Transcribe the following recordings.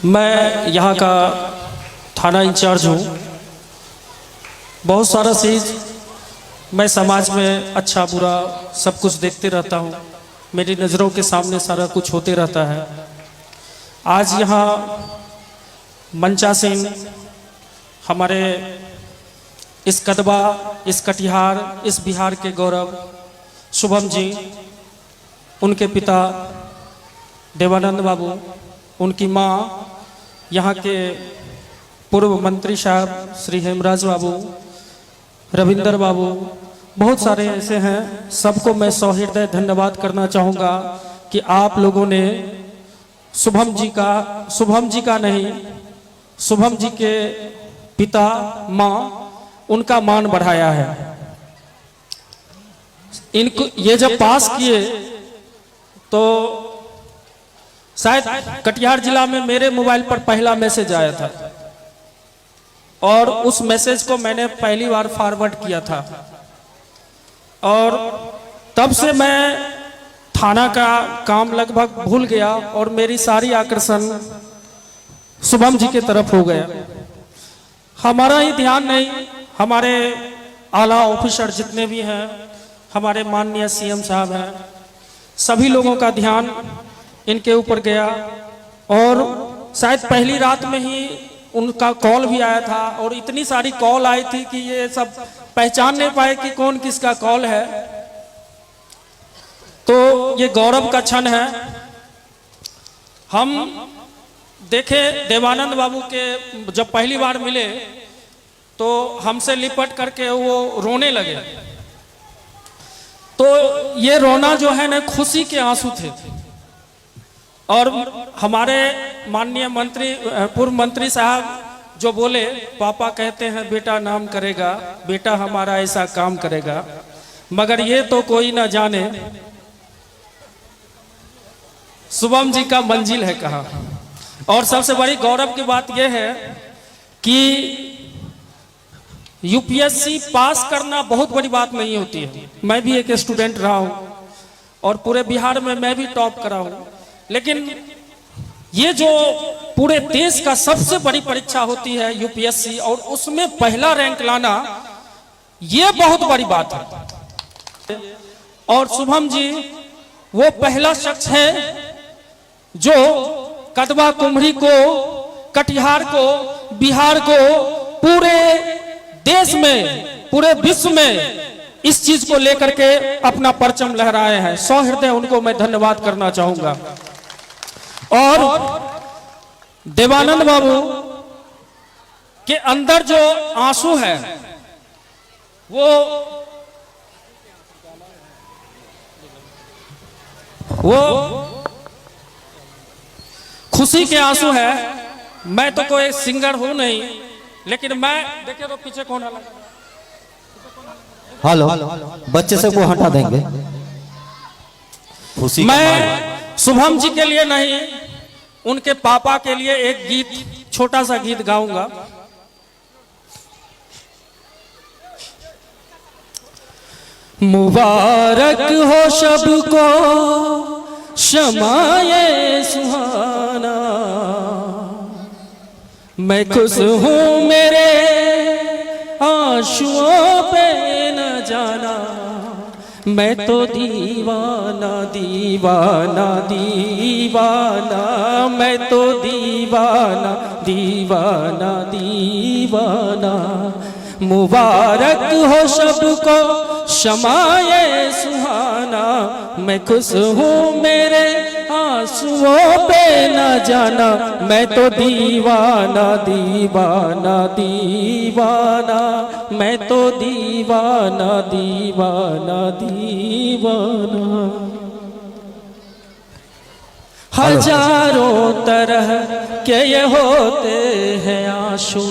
मैं यहाँ का थाना इंचार्ज हूँ। बहुत सारा चीज़ मैं समाज में अच्छा बुरा सब कुछ देखते रहता हूँ। मेरी नज़रों के सामने सारा कुछ होते रहता है। आज यहाँ मंचा सिंह हमारे इस कदबा, इस कटिहार, इस बिहार के गौरव शुभम जी, उनके पिता देवानंद बाबू, उनकी माँ, यहाँ के पूर्व मंत्री साहब श्री हेमराज बाबू, रविंदर बाबू, बहुत सारे ऐसे हैं। सबको मैं सहृदय धन्यवाद करना चाहूँगा कि आप लोगों ने शुभम जी के पिता माँ, उनका मान बढ़ाया है। इनको ये जब पास किए तो शायद कटिहार जिला में मेरे मोबाइल पर पहला मैसेज आया था और उस मैसेज को मैंने पहली बार फॉरवर्ड किया था और तब से मैं थाना का काम लगभग भूल गया और मेरी सारी आकर्षण शुभम जी की तरफ हो गया। हमारा ही ध्यान नहीं, हमारे आला ऑफिसर जितने भी हैं, हमारे माननीय सीएम साहब हैं, सभी लोगों का ध्यान इनके ऊपर गया और शायद पहली रात में ही उनका कॉल भी आया था और इतनी सारी कॉल आई थी कि ये सब पहचान नहीं पाए कि कौन किसका कॉल है। तो ये गौरव का क्षण है। हम देखे देवानंद बाबू के जब पहली बार मिले तो हमसे लिपट करके वो रोने लगे। तो ये रोना जो है ना, खुशी के आंसू थे। और हमारे माननीय मंत्री, पूर्व मंत्री साहब जो बोले, पापा कहते हैं बेटा नाम करेगा, बेटा हमारा ऐसा काम करेगा, मगर ये तो कोई ना जाने शुभम जी का मंजिल है कहाँ। और सबसे बड़ी गौरव की बात यह है कि यूपीएससी पास करना बहुत बड़ी बात नहीं होती है। मैं भी एक स्टूडेंट रहा हूँ और पूरे बिहार में मैं भी टॉप करा हूँ, लेकिन ये जो पूरे देश का सबसे बड़ी परीक्षा होती है यूपीएससी और उसमें पहला रैंक लाना, ये बहुत बड़ी बात है। और शुभम जी वो पहला शख्स है जो कदवा कुमरी को, कटिहार को, बिहार को, पूरे देश में, पूरे विश्व में इस चीज को लेकर के अपना परचम लहराए हैं। सहृदय उनको मैं धन्यवाद करना चाहूंगा। और देवानंद बाबू के अंदर जो आंसू है वो खुशी के आंसू है। मैं तो कोई सिंगर हूं नहीं, लेकिन मैं देखिए तो पीछे कौन है। हेलो, बच्चे से को हटा देंगे। खुशी मैं शुभम जी के लिए नहीं, उनके पापा के लिए एक गीत, छोटा सा गीत गाऊंगा। मुबारक हो सबको शमाए सुहाना, मैं खुश हूँ मेरे आंसुओं पे न जाना, मैं तो दीवाना दीवाना दीवाना, मैं तो दीवाना दीवाना दीवाना। मुबारक हो सबको शमाए सुहाना, मैं खुश हूँ मेरे आंसुओं पे न जाना, मैं तो दीवाना दीवाना दीवाना, मैं तो दीवाना दीवाना दीवाना। हजारों तरह के ये होते हैं आंसू,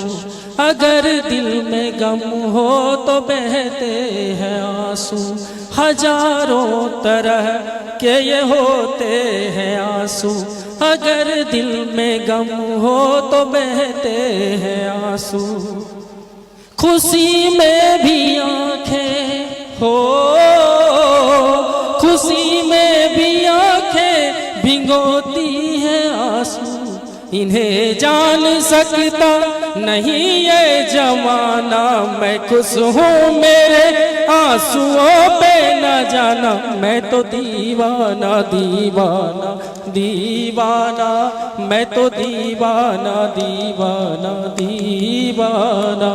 अगर दिल में गम हो तो बहते हैं आंसू। हजारों तरह के ये होते हैं आंसू, अगर दिल में गम हो तो बहते हैं आंसू। खुशी में भी आंखें हो, खुशी में भी आंखें भिगोती है आंसू, इन्हें जान सकता नहीं ये जमाना। मैं खुश हूँ मेरे आंसुओं पे न जाना, मैं तो दीवाना दीवाना दीवाना, मैं तो दीवाना दीवाना दीवाना।